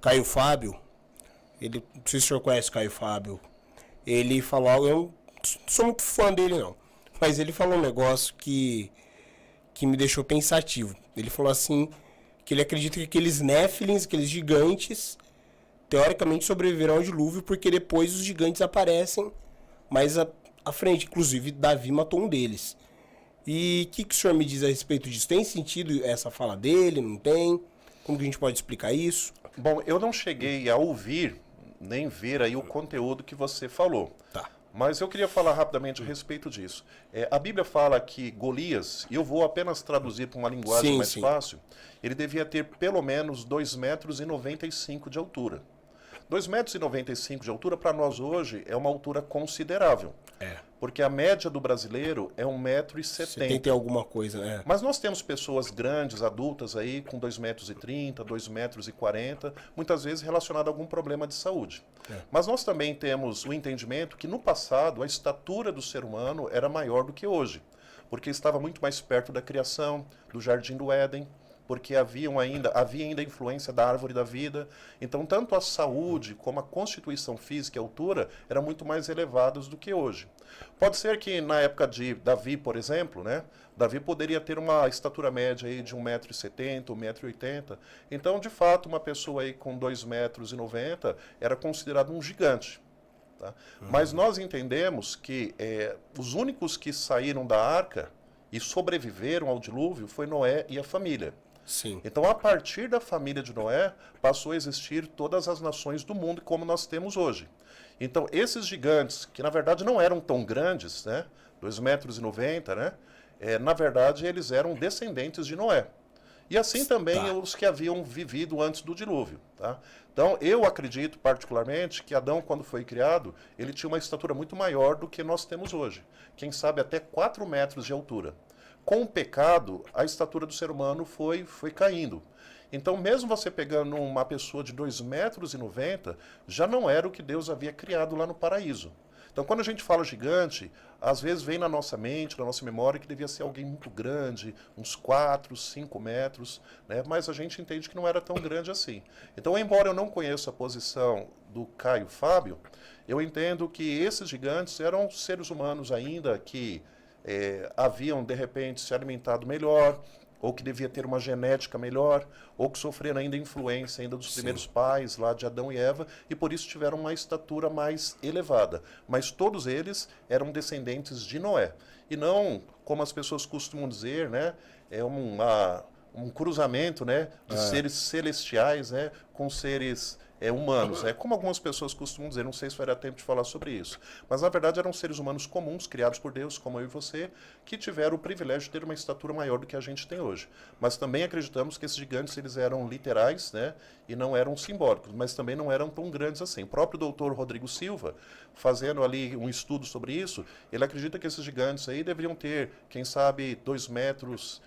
Caio Fábio, ele, não sei se o senhor conhece Caio Fábio, ele falou algo, eu não sou muito fã dele não, mas ele falou um negócio que me deixou pensativo. Ele falou assim, que ele acredita que aqueles Néfilins, aqueles gigantes, teoricamente sobreviverão ao dilúvio, porque depois os gigantes aparecem mais à frente. Inclusive, Davi matou um deles. E o que o senhor me diz a respeito disso? Tem sentido essa fala dele? Não tem? Como que a gente pode explicar isso? Bom, eu não cheguei a ouvir, nem ver aí o conteúdo que você falou. Tá. Mas eu queria falar rapidamente a respeito disso. A Bíblia fala que Golias, e eu vou apenas traduzir para uma linguagem mais fácil, ele devia ter pelo menos 2,95 metros de altura. 2,95 metros de altura, para nós hoje, é uma altura considerável. Porque a média do brasileiro é 1,70 m. 70 e alguma coisa, né? Mas nós temos pessoas grandes, adultas aí, com 2,30 m, 2,40 m, muitas vezes relacionado a algum problema de saúde. Mas nós também temos o entendimento que no passado a estatura do ser humano era maior do que hoje, porque estava muito mais perto da criação, do Jardim do Éden, porque havia ainda influência da árvore da vida. Então, tanto a saúde como a constituição física e a altura eram muito mais elevadas do que hoje. Pode ser que na época de Davi, por exemplo, né, Davi poderia ter uma estatura média aí de 1,70 m, 1,80 m. Então, de fato, uma pessoa aí com 2,90 m era considerado um gigante. Tá? Mas nós entendemos que os únicos que saíram da arca e sobreviveram ao dilúvio foi Noé e a família. Sim. Então, a partir da família de Noé, passou a existir todas as nações do mundo como nós temos hoje. Então, esses gigantes, que na verdade não eram tão grandes, né, 2,90 m, né, na verdade eles eram descendentes de Noé. E assim também os que haviam vivido antes do dilúvio. Tá? Então, eu acredito particularmente que Adão, quando foi criado, ele tinha uma estatura muito maior do que nós temos hoje. Quem sabe até 4 metros de altura. Com o pecado, a estatura do ser humano foi caindo. Então, mesmo você pegando uma pessoa de 2,90 m, já não era o que Deus havia criado lá no paraíso. Então, quando a gente fala gigante, às vezes vem na nossa mente, na nossa memória, que devia ser alguém muito grande, uns 4, 5 metros, né? Mas a gente entende que não era tão grande assim. Então, embora eu não conheça a posição do Caio Fábio, eu entendo que esses gigantes eram seres humanos ainda que haviam, de repente, se alimentado melhor, ou que devia ter uma genética melhor, ou que sofreram ainda influência ainda dos primeiros pais, lá de Adão e Eva, e por isso tiveram uma estatura mais elevada. Mas todos eles eram descendentes de Noé. E não, como as pessoas costumam dizer, né, um cruzamento, né, de seres celestiais, né, com seres humanos. Como algumas pessoas costumam dizer, não sei se vai dar tempo de falar sobre isso. Mas, na verdade, eram seres humanos comuns, criados por Deus, como eu e você, que tiveram o privilégio de ter uma estatura maior do que a gente tem hoje. Mas também acreditamos que esses gigantes eles eram literais, né, e não eram simbólicos, mas também não eram tão grandes assim. O próprio doutor Rodrigo Silva, fazendo ali um estudo sobre isso, ele acredita que esses gigantes aí deveriam ter, quem sabe, 2,60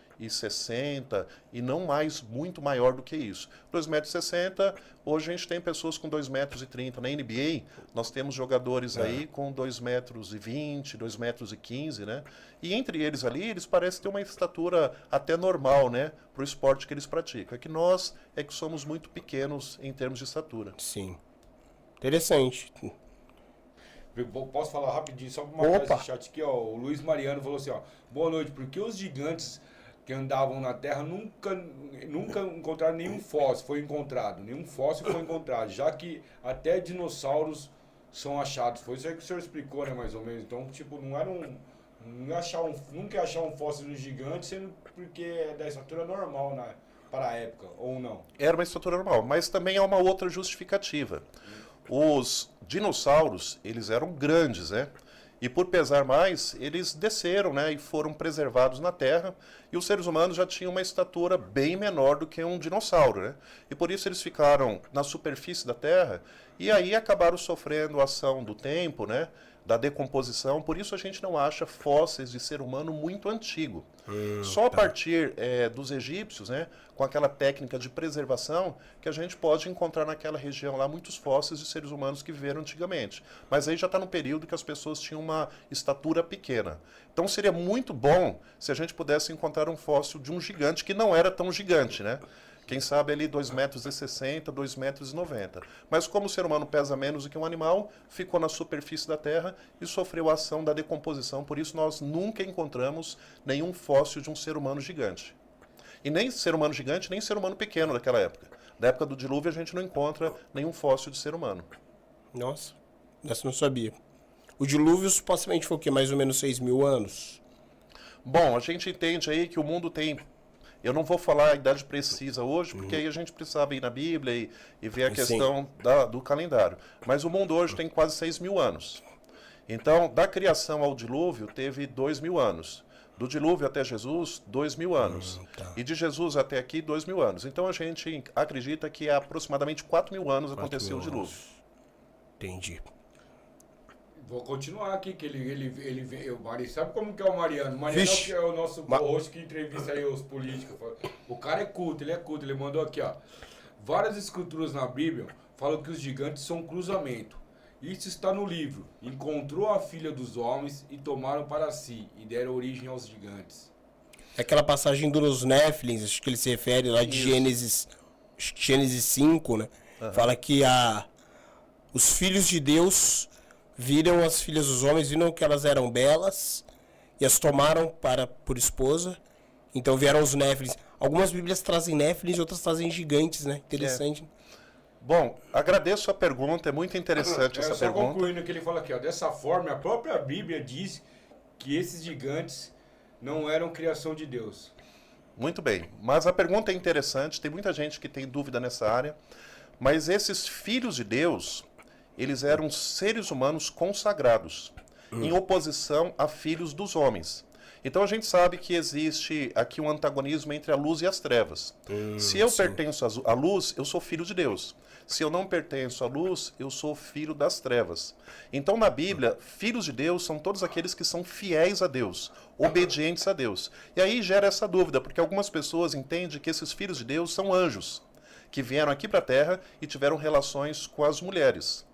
m e não mais, muito maior do que isso. 2,60 m, hoje a gente tem pessoas com 2,30 m. Na NBA, nós temos jogadores aí com 2,20 m, 2,15 m, né? E entre eles ali, eles parecem ter uma estatura até normal, né? Para o esporte que eles praticam. É que nós que somos muito pequenos em termos de estatura. Sim. Interessante. Posso falar rapidinho, só para uma coisa no chat aqui, ó. O Luiz Mariano falou assim, ó. Boa noite, porque os gigantes que andavam na Terra nunca encontraram nenhum fóssil, nenhum fóssil foi encontrado, já que até dinossauros são achados. Foi isso aí que o senhor explicou, né, mais ou menos. Então, tipo, nunca ia achar um fóssil de um gigante, sendo porque é da estatura normal para a época, ou não? Era uma estatura normal, mas também há uma outra justificativa. Os dinossauros, eles eram grandes, né? E por pesar mais, eles desceram, né, e foram preservados na Terra, e os seres humanos já tinham uma estatura bem menor do que um dinossauro, né? E por isso eles ficaram na superfície da Terra, e aí acabaram sofrendo a ação do tempo, né, da decomposição, por isso a gente não acha fósseis de ser humano muito antigo. Só a partir dos egípcios, né, com aquela técnica de preservação, que a gente pode encontrar naquela região lá muitos fósseis de seres humanos que viveram antigamente. Mas aí já está no período que as pessoas tinham uma estatura pequena. Então seria muito bom se a gente pudesse encontrar um fóssil de um gigante que não era tão gigante, né? Quem sabe ali 2,60 m, 2,90 m. Mas como o ser humano pesa menos do que um animal, ficou na superfície da Terra e sofreu a ação da decomposição. Por isso nós nunca encontramos nenhum fóssil de um ser humano gigante. E nem ser humano gigante, nem ser humano pequeno daquela época. Da época do dilúvio a gente não encontra nenhum fóssil de ser humano. Nossa, essa eu não sabia. O dilúvio supostamente foi o quê? Mais ou menos 6.000 anos? Bom, a gente entende aí que o mundo tem... Eu não vou falar a idade precisa hoje, porque aí a gente precisava ir na Bíblia e ver a questão do calendário. Mas o mundo hoje tem quase 6.000 anos. Então, da criação ao dilúvio, teve 2.000 anos. Do dilúvio até Jesus, 2.000 anos. E de Jesus até aqui, 2.000 anos. Então, a gente acredita que há aproximadamente 4.000 anos aconteceu o dilúvio. Entendi. Vou continuar aqui, que o Mari, sabe como que é o Mariano? O Mariano é o nosso host que entrevista aí os políticos. O cara é culto, ele mandou aqui, ó. Várias escrituras na Bíblia falam que os gigantes são um cruzamento. Isso está no livro. Encontrou a filha dos homens e tomaram para si, e deram origem aos gigantes. É aquela passagem dos Néfilins, acho que ele se refere lá de Gênesis 5, né? Fala que os filhos de Deus viram as filhas dos homens, viram que elas eram belas e as tomaram por esposa. Então vieram os Néfilins. Algumas Bíblias trazem Néfilins, outras trazem gigantes, né? Interessante. Bom, agradeço a pergunta, é muito interessante essa só pergunta. Concluindo que ele fala aqui, ó, dessa forma, a própria Bíblia diz que esses gigantes não eram criação de Deus. Muito bem, mas a pergunta é interessante, tem muita gente que tem dúvida nessa área, mas esses filhos de Deus, eles eram seres humanos consagrados, em oposição a filhos dos homens. Então a gente sabe que existe aqui um antagonismo entre a luz e as trevas. Se eu pertenço à luz, eu sou filho de Deus. Se eu não pertenço à luz, eu sou filho das trevas. Então na Bíblia, filhos de Deus são todos aqueles que são fiéis a Deus, obedientes a Deus. E aí gera essa dúvida, porque algumas pessoas entendem que esses filhos de Deus são anjos, que vieram aqui para a Terra e tiveram relações com as mulheres.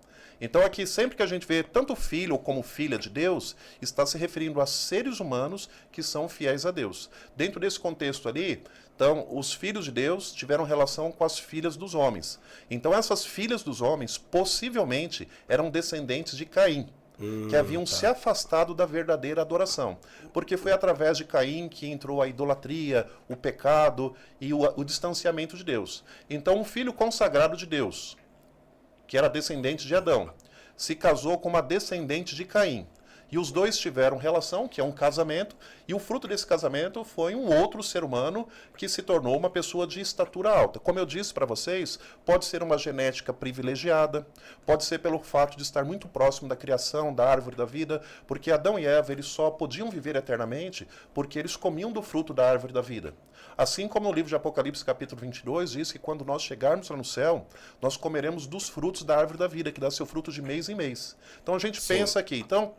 Então aqui, sempre que a gente vê tanto filho como filha de Deus, está se referindo a seres humanos que são fiéis a Deus. Dentro desse contexto ali, então, os filhos de Deus tiveram relação com as filhas dos homens. Então essas filhas dos homens, possivelmente, eram descendentes de Caim, que haviam se afastado da verdadeira adoração. Porque foi através de Caim que entrou a idolatria, o pecado e o distanciamento de Deus. Então um filho consagrado de Deus, que era descendente de Adão, se casou com uma descendente de Caim. E os dois tiveram relação, que é um casamento, e o fruto desse casamento foi um outro ser humano que se tornou uma pessoa de estatura alta. Como eu disse para vocês, pode ser uma genética privilegiada, pode ser pelo fato de estar muito próximo da criação, da árvore da vida, porque Adão e Eva eles só podiam viver eternamente porque eles comiam do fruto da árvore da vida. Assim como no livro de Apocalipse, capítulo 22, diz que quando nós chegarmos lá no céu, nós comeremos dos frutos da árvore da vida, que dá seu fruto de mês em mês. Então a gente pensa aqui, então,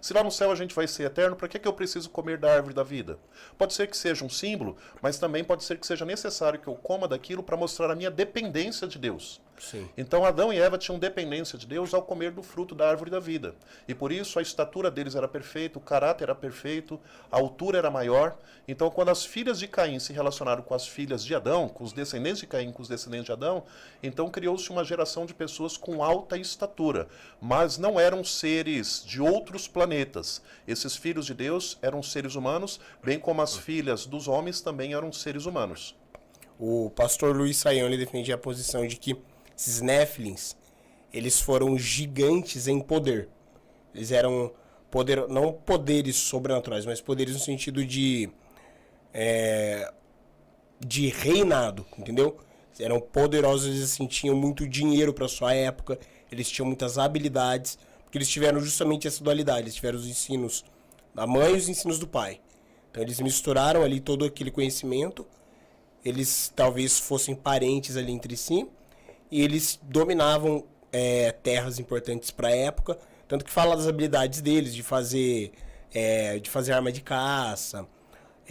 se lá no céu a gente vai ser eterno, para que eu preciso comer da árvore da vida? Pode ser que seja um símbolo, mas também pode ser que seja necessário que eu coma daquilo para mostrar a minha dependência de Deus. Sim. Então Adão e Eva tinham dependência de Deus ao comer do fruto da árvore da vida. E por isso a estatura deles era perfeita, o caráter era perfeito, a altura era maior. Então quando as filhas de Caim se relacionaram com as filhas de Adão, com os descendentes de Caim, com os descendentes de Adão, então criou-se uma geração de pessoas com alta estatura. Mas não eram seres de outros planetas. Esses filhos de Deus eram seres humanos, bem como as filhas dos homens também eram seres humanos. O pastor Luiz Saião ele defendia a posição de que esses Néfilins, eles foram gigantes em poder. Eles eram não poderes sobrenaturais, mas poderes no sentido de reinado, entendeu? Eram poderosos, eles assim, tinham muito dinheiro para sua época, eles tinham muitas habilidades, porque eles tiveram justamente essa dualidade, eles tiveram os ensinos da mãe e os ensinos do pai. Então eles misturaram ali todo aquele conhecimento, eles talvez fossem parentes ali entre si, e eles dominavam terras importantes para a época, tanto que fala das habilidades deles de fazer arma de caça,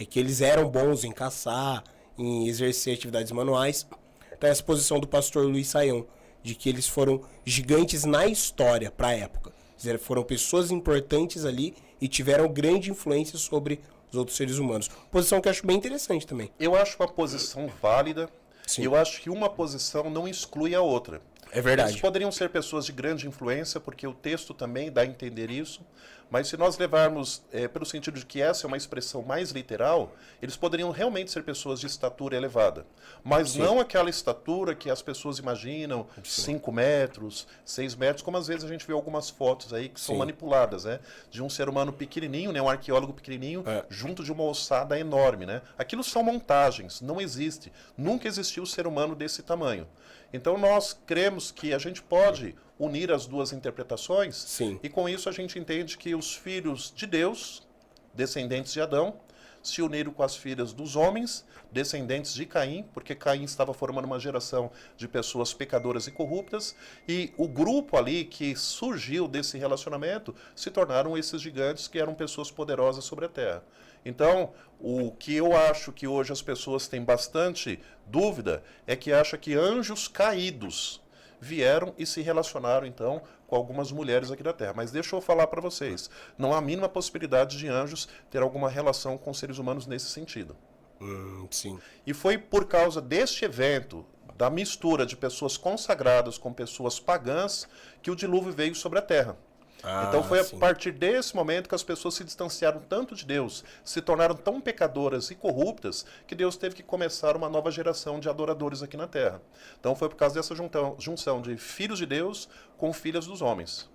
que eles eram bons em caçar, em exercer atividades manuais. Então essa posição do pastor Luiz Saião, de que eles foram gigantes na história para a época. Eles foram pessoas importantes ali e tiveram grande influência sobre os outros seres humanos. Posição que eu acho bem interessante também. Eu acho uma posição válida. Sim. E eu acho que uma posição não exclui a outra. É verdade. Eles poderiam ser pessoas de grande influência, porque o texto também dá a entender isso, mas se nós levarmos pelo sentido de que essa é uma expressão mais literal, eles poderiam realmente ser pessoas de estatura elevada. Mas Sim. não aquela estatura que as pessoas imaginam, 5 metros, 6 metros, como às vezes a gente vê algumas fotos aí que são Sim. manipuladas, né? De um ser humano pequenininho, né? Um arqueólogo pequenininho, junto de uma ossada enorme, né? Aquilo são montagens, não existe. Nunca existiu ser humano desse tamanho. Então nós cremos que a gente pode unir as duas interpretações. Sim. E com isso a gente entende que os filhos de Deus, descendentes de Adão, se uniram com as filhas dos homens, descendentes de Caim, porque Caim estava formando uma geração de pessoas pecadoras e corruptas, e o grupo ali que surgiu desse relacionamento se tornaram esses gigantes que eram pessoas poderosas sobre a terra. Então, o que eu acho que hoje as pessoas têm bastante dúvida é que acham que anjos caídos vieram e se relacionaram, então, com algumas mulheres aqui da Terra. Mas deixa eu falar para vocês, não há a mínima possibilidade de anjos ter alguma relação com seres humanos nesse sentido. Sim. E foi por causa deste evento, da mistura de pessoas consagradas com pessoas pagãs, que o dilúvio veio sobre a Terra. Então foi a partir desse momento que as pessoas se distanciaram tanto de Deus, se tornaram tão pecadoras e corruptas, que Deus teve que começar uma nova geração de adoradores aqui na Terra. Então foi por causa dessa junção de filhos de Deus com filhas dos homens.